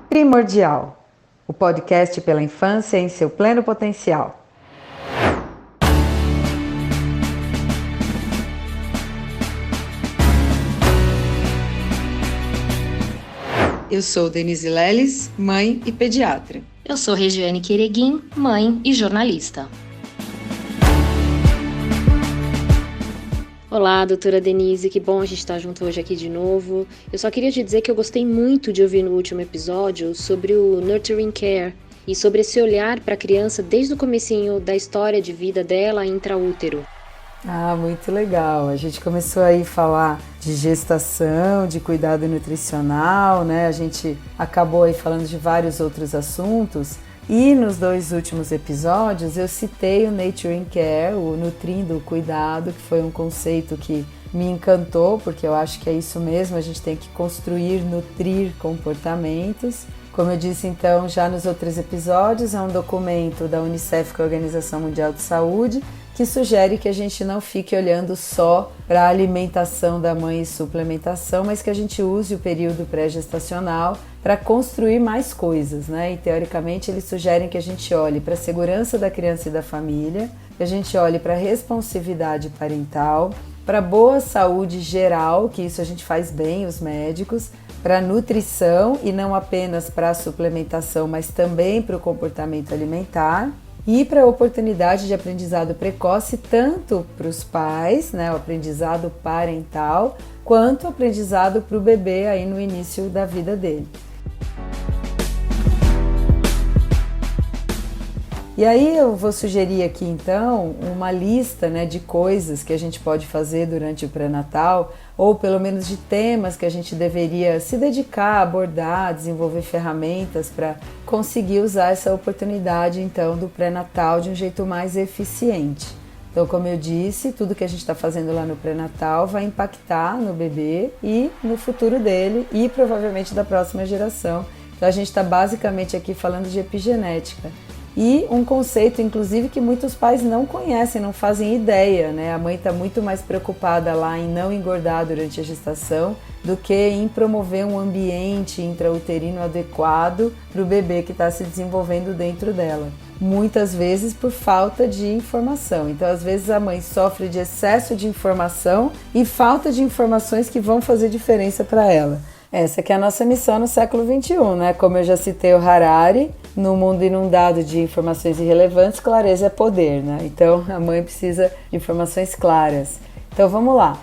Primordial, o podcast pela infância em seu pleno potencial. Eu sou Denise Leles, mãe e pediatra. Eu sou Regiane Quereguim, mãe e jornalista. Olá, doutora Denise, que bom a gente estar junto hoje aqui de novo. Eu só queria te dizer que eu gostei muito de ouvir no último episódio sobre o Nurturing Care e sobre esse olhar para a criança desde o comecinho da história de vida dela intraútero. Muito legal. A gente começou aí a falar de gestação, de cuidado nutricional, né? A gente acabou aí falando de vários outros assuntos. E nos 2 últimos episódios eu citei o Nurturing Care, o nutrindo o cuidado, que foi um conceito que me encantou, porque eu acho que é isso mesmo, a gente tem que construir, nutrir comportamentos. Como eu disse então já nos outros episódios, é um documento da Unicef, que é a Organização Mundial de Saúde, que sugere que a gente não fique olhando só para a alimentação da mãe e suplementação, mas que a gente use o período pré-gestacional para construir mais coisas, né? E teoricamente eles sugerem que a gente olhe para a segurança da criança e da família, que a gente olhe para a responsividade parental, para boa saúde geral, que isso a gente faz bem, os médicos, para a nutrição e não apenas para a suplementação, mas também para o comportamento alimentar. E para a oportunidade de aprendizado precoce, tanto para os pais, né, o aprendizado parental, quanto o aprendizado para o bebê aí no início da vida dele. E aí eu vou sugerir aqui então uma lista, né, de coisas que a gente pode fazer durante o pré-natal, ou pelo menos de temas que a gente deveria se dedicar, abordar, desenvolver ferramentas para conseguir usar essa oportunidade então do pré-natal de um jeito mais eficiente. Então, como eu disse, tudo que a gente está fazendo lá no pré-natal vai impactar no bebê e no futuro dele e provavelmente da próxima geração. Então a gente está basicamente aqui falando de epigenética. E um conceito, inclusive, que muitos pais não conhecem, não fazem ideia, né? A mãe está muito mais preocupada lá em não engordar durante a gestação do que em promover um ambiente intrauterino adequado para o bebê que está se desenvolvendo dentro dela. Muitas vezes por falta de informação. Então, às vezes, a mãe sofre de excesso de informação e falta de informações que vão fazer diferença para ela. Essa que é a nossa missão no século XXI, né? Como eu já citei o Harari, no mundo inundado de informações irrelevantes, clareza é poder, né? Então a mãe precisa de informações claras. Então vamos lá.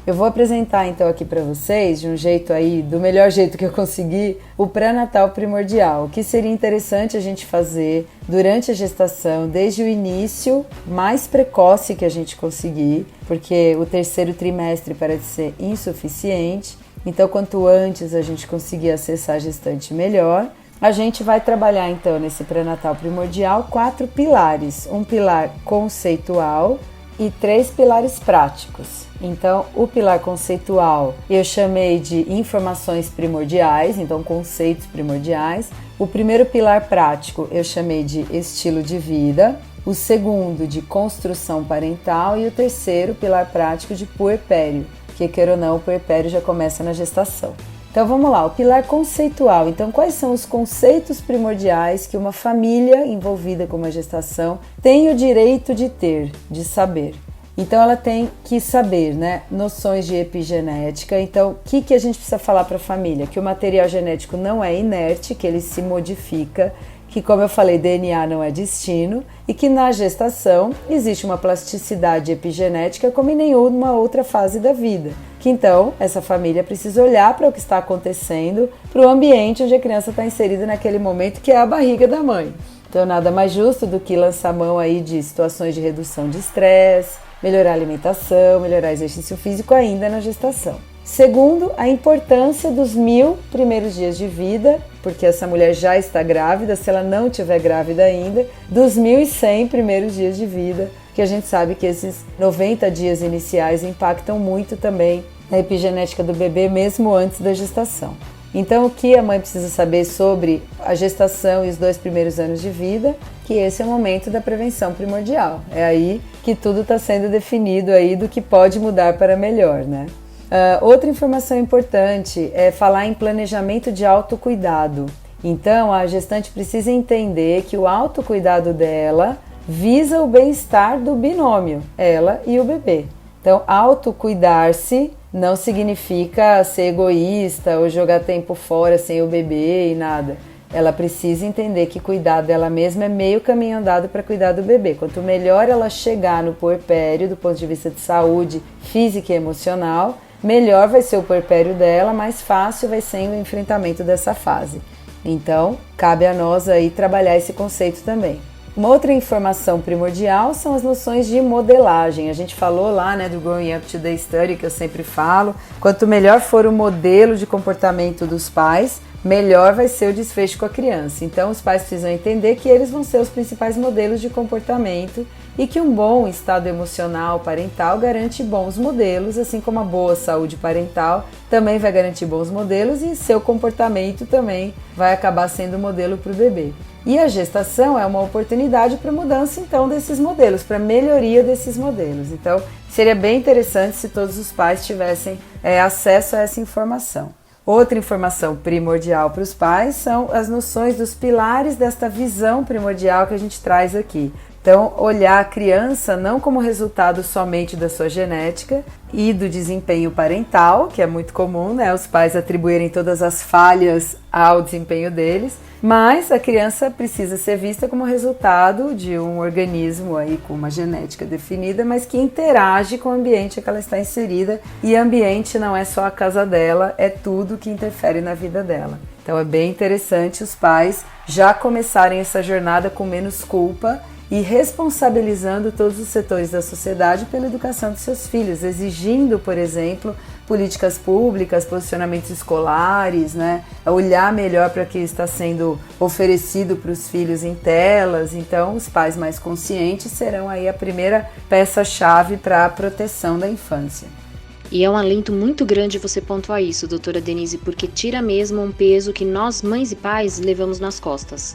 Eu vou apresentar então aqui para vocês, de um jeito aí, do melhor jeito que eu conseguir, o pré-natal primordial. O que seria interessante a gente fazer durante a gestação, desde o início mais precoce que a gente conseguir, porque o 3º trimestre parece ser insuficiente. Então, quanto antes a gente conseguir acessar a gestante, melhor. A gente vai trabalhar, então, nesse pré-natal primordial, 4 pilares. Um pilar conceitual e 3 pilares práticos. Então, o pilar conceitual eu chamei de informações primordiais, então conceitos primordiais. O primeiro pilar prático eu chamei de estilo de vida. O segundo de construção parental e o terceiro pilar prático de puerpério. Que queira ou não, o puerpério já começa na gestação. Então vamos lá, o pilar conceitual. Então quais são os conceitos primordiais que uma família envolvida com uma gestação tem o direito de ter, de saber? Então ela tem que saber, né, noções de epigenética. Então o que a gente precisa falar para a família? Que o material genético não é inerte, que ele se modifica, que, como eu falei, DNA não é destino e que na gestação existe uma plasticidade epigenética como em nenhuma outra fase da vida. Que então essa família precisa olhar para o que está acontecendo, para o ambiente onde a criança está inserida naquele momento, que é a barriga da mãe. Então nada mais justo do que lançar mão aí de situações de redução de estresse, melhorar a alimentação, melhorar o exercício físico ainda na gestação. Segundo, a importância dos 1000 primeiros dias de vida, porque essa mulher já está grávida, se ela não estiver grávida ainda, dos 1100 primeiros dias de vida, que a gente sabe que esses 90 dias iniciais impactam muito também na epigenética do bebê, mesmo antes da gestação. Então, o que a mãe precisa saber sobre a gestação e os 2 primeiros anos de vida? Que esse é o momento da prevenção primordial. É aí que tudo está sendo definido aí do que pode mudar para melhor, né? Outra informação importante é falar em planejamento de autocuidado. Então, a gestante precisa entender que o autocuidado dela visa o bem-estar do binômio, ela e o bebê. Então, autocuidar-se não significa ser egoísta ou jogar tempo fora sem o bebê e nada. Ela precisa entender que cuidar dela mesma é meio caminho andado para cuidar do bebê. Quanto melhor ela chegar no puerpério, do ponto de vista de saúde física e emocional, melhor vai ser o puerpério dela, mais fácil vai ser o enfrentamento dessa fase. Então, cabe a nós aí trabalhar esse conceito também. Uma outra informação primordial são as noções de modelagem. A gente falou lá, do Growing Up Today Study, que eu sempre falo. Quanto melhor for o modelo de comportamento dos pais, melhor vai ser o desfecho com a criança. Então, os pais precisam entender que eles vão ser os principais modelos de comportamento e que um bom estado emocional parental garante bons modelos, assim como a boa saúde parental também vai garantir bons modelos e seu comportamento também vai acabar sendo modelo para o bebê. E a gestação é uma oportunidade para mudança, então, desses modelos, para melhoria desses modelos. Então, seria bem interessante se todos os pais tivessem acesso a essa informação. Outra informação primordial para os pais são as noções dos pilares desta visão primordial que a gente traz aqui. Então, olhar a criança não como resultado somente da sua genética e do desempenho parental, que é muito comum, os pais atribuírem todas as falhas ao desempenho deles, mas a criança precisa ser vista como resultado de um organismo aí com uma genética definida, mas que interage com o ambiente em que ela está inserida, e ambiente não é só a casa dela, é tudo que interfere na vida dela. Então é bem interessante os pais já começarem essa jornada com menos culpa e responsabilizando todos os setores da sociedade pela educação dos seus filhos, exigindo, por exemplo, políticas públicas, posicionamentos escolares, olhar melhor para o que está sendo oferecido para os filhos em telas. Então, os pais mais conscientes serão aí a primeira peça-chave para a proteção da infância. E é um alento muito grande você pontuar isso, doutora Denise, porque tira mesmo um peso que nós, mães e pais, levamos nas costas.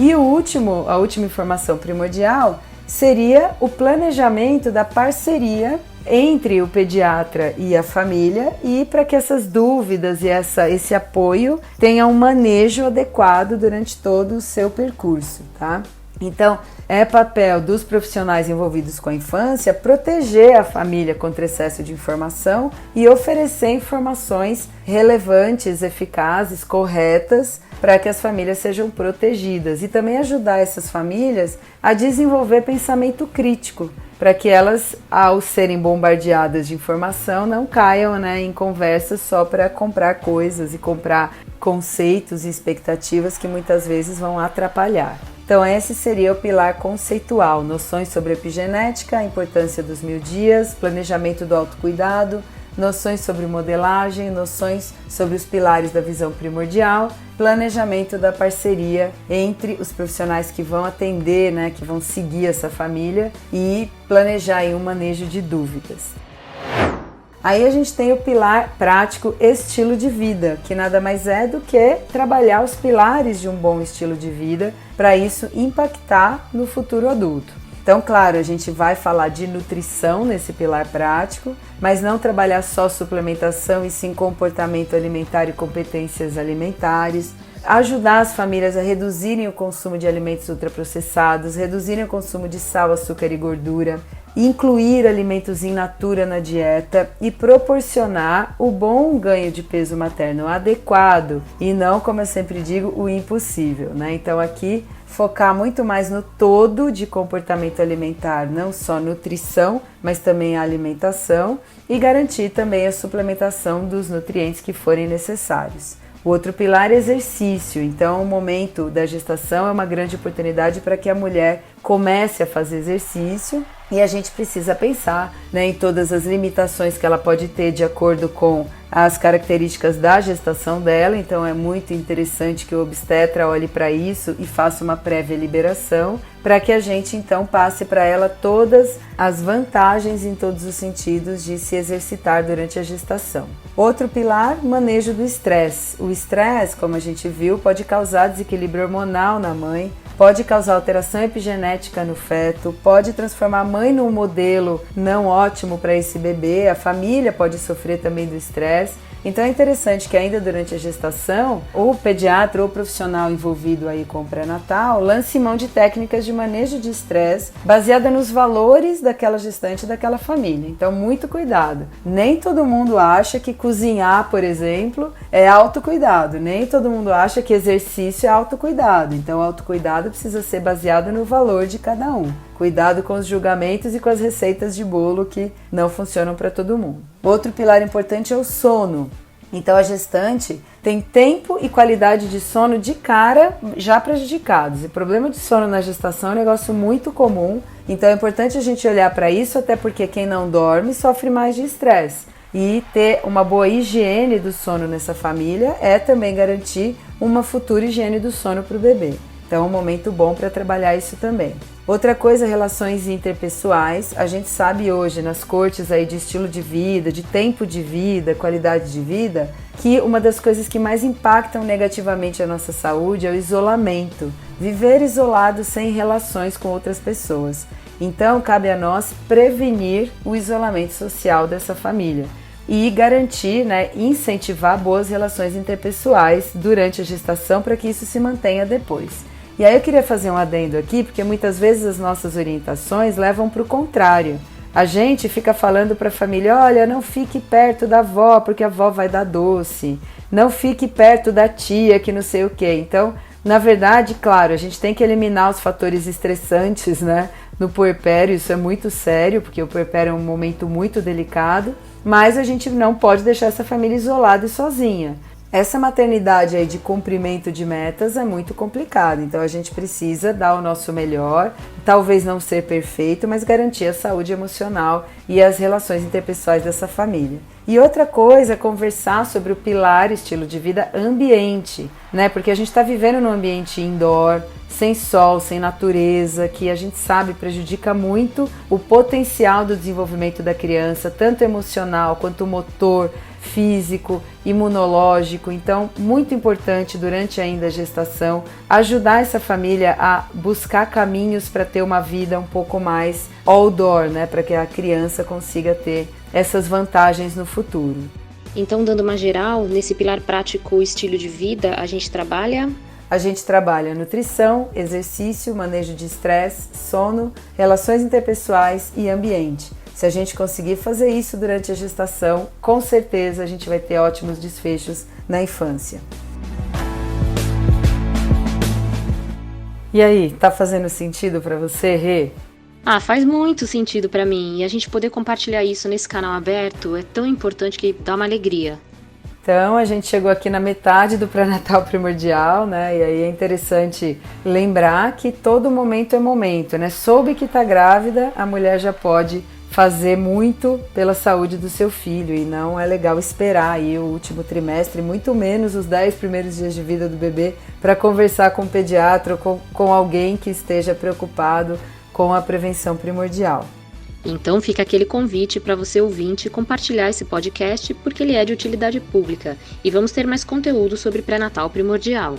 E a última informação primordial seria o planejamento da parceria entre o pediatra e a família, e para que essas dúvidas e esse apoio tenham um manejo adequado durante todo o seu percurso, tá? Então, é papel dos profissionais envolvidos com a infância proteger a família contra excesso de informação e oferecer informações relevantes, eficazes, corretas, para que as famílias sejam protegidas, e também ajudar essas famílias a desenvolver pensamento crítico, para que elas, ao serem bombardeadas de informação, não caiam em conversas só para comprar coisas e comprar conceitos e expectativas que muitas vezes vão atrapalhar. Então esse seria o pilar conceitual: noções sobre epigenética, a importância dos 1000 dias, planejamento do autocuidado, noções sobre modelagem, noções sobre os pilares da visão primordial, planejamento da parceria entre os profissionais que vão atender, que vão seguir essa família, e planejar um manejo de dúvidas. Aí a gente tem o pilar prático estilo de vida, que nada mais é do que trabalhar os pilares de um bom estilo de vida, para isso impactar no futuro adulto. Então, claro, a gente vai falar de nutrição nesse pilar prático, mas não trabalhar só suplementação e sim comportamento alimentar e competências alimentares. Ajudar as famílias a reduzirem o consumo de alimentos ultraprocessados, reduzirem o consumo de sal, açúcar e gordura, incluir alimentos in natura na dieta e proporcionar o bom ganho de peso materno adequado e não, como eu sempre digo, o impossível, Então aqui focar muito mais no todo de comportamento alimentar, não só nutrição, mas também a alimentação, e garantir também a suplementação dos nutrientes que forem necessários. O outro pilar é exercício. Então, o momento da gestação é uma grande oportunidade para que a mulher comece a fazer exercício, e a gente precisa pensar em todas as limitações que ela pode ter de acordo com as características da gestação dela. Então é muito interessante que o obstetra olhe para isso e faça uma prévia liberação, para que a gente então passe para ela todas as vantagens em todos os sentidos de se exercitar durante a gestação. Outro pilar, manejo do estresse. O estresse, como a gente viu, pode causar desequilíbrio hormonal na mãe, pode causar alteração epigenética no feto, pode transformar a mãe num modelo não ótimo para esse bebê, a família pode sofrer também do estresse. Então é interessante que ainda durante a gestação, o pediatra ou profissional envolvido aí com o pré-natal lance mão de técnicas de manejo de estresse baseada nos valores daquela gestante e daquela família. Então muito cuidado. Nem todo mundo acha que cozinhar, por exemplo, é autocuidado. Nem todo mundo acha que exercício é autocuidado. Então o autocuidado precisa ser baseado no valor de cada um. Cuidado com os julgamentos e com as receitas de bolo que não funcionam para todo mundo. Outro pilar importante é o sono. Então a gestante tem tempo e qualidade de sono de cara já prejudicados. E problema de sono na gestação é um negócio muito comum. Então é importante a gente olhar para isso, até porque quem não dorme sofre mais de estresse. E ter uma boa higiene do sono nessa família é também garantir uma futura higiene do sono para o bebê. Então é um momento bom para trabalhar isso também. Outra coisa, relações interpessoais. A gente sabe hoje nas cortes aí de estilo de vida, de tempo de vida, qualidade de vida, que uma das coisas que mais impactam negativamente a nossa saúde é o isolamento. Viver isolado sem relações com outras pessoas. Então cabe a nós prevenir o isolamento social dessa família e garantir, incentivar boas relações interpessoais durante a gestação para que isso se mantenha depois. E aí eu queria fazer um adendo aqui, porque muitas vezes as nossas orientações levam para o contrário. A gente fica falando para a família, olha, não fique perto da avó, porque a avó vai dar doce. Não fique perto da tia, que não sei o quê. Então, na verdade, claro, a gente tem que eliminar os fatores estressantes, no puerpério. Isso é muito sério, porque o puerpério é um momento muito delicado, mas a gente não pode deixar essa família isolada e sozinha. Essa maternidade aí de cumprimento de metas é muito complicada, então a gente precisa dar o nosso melhor, talvez não ser perfeito, mas garantir a saúde emocional e as relações interpessoais dessa família. E outra coisa é conversar sobre o pilar estilo de vida ambiente, porque a gente está vivendo num ambiente indoor, sem sol, sem natureza, que a gente sabe prejudica muito o potencial do desenvolvimento da criança, tanto emocional quanto motor, físico, imunológico. Então, muito importante durante ainda a gestação ajudar essa família a buscar caminhos para ter uma vida um pouco mais outdoor, para que a criança consiga ter essas vantagens no futuro. Então, dando uma geral, nesse pilar prático estilo de vida, a gente trabalha nutrição, exercício, manejo de estresse, sono, relações interpessoais e ambiente. Se a gente conseguir fazer isso durante a gestação, com certeza a gente vai ter ótimos desfechos na infância. E aí, tá fazendo sentido para você, Rê? Faz muito sentido para mim. E a gente poder compartilhar isso nesse canal aberto é tão importante que dá uma alegria. Então, a gente chegou aqui na metade do pré-natal primordial, E aí é interessante lembrar que todo momento é momento, Soube que tá grávida, a mulher já pode fazer muito pela saúde do seu filho e não é legal esperar aí o último trimestre, muito menos os 10 primeiros dias de vida do bebê para conversar com o pediatra ou com alguém que esteja preocupado com a prevenção primordial. Então fica aquele convite para você ouvinte compartilhar esse podcast porque ele é de utilidade pública e vamos ter mais conteúdo sobre pré-natal primordial.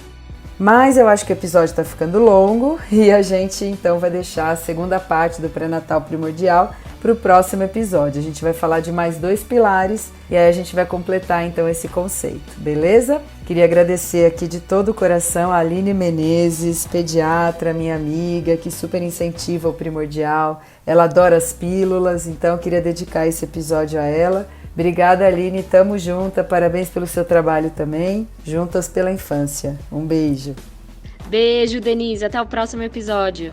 Mas eu acho que o episódio está ficando longo e a gente então vai deixar a segunda parte do pré-natal primordial para o próximo episódio. A gente vai falar de mais 2 pilares e aí a gente vai completar então esse conceito, beleza? Queria agradecer aqui de todo o coração a Aline Menezes, pediatra, minha amiga, que super incentiva o primordial. Ela adora as pílulas, então queria dedicar esse episódio a ela. Obrigada, Aline, tamo junta, parabéns pelo seu trabalho também, juntas pela infância. Um beijo. Beijo, Denise, até o próximo episódio.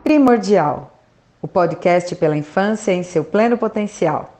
Primordial, o podcast pela infância em seu pleno potencial.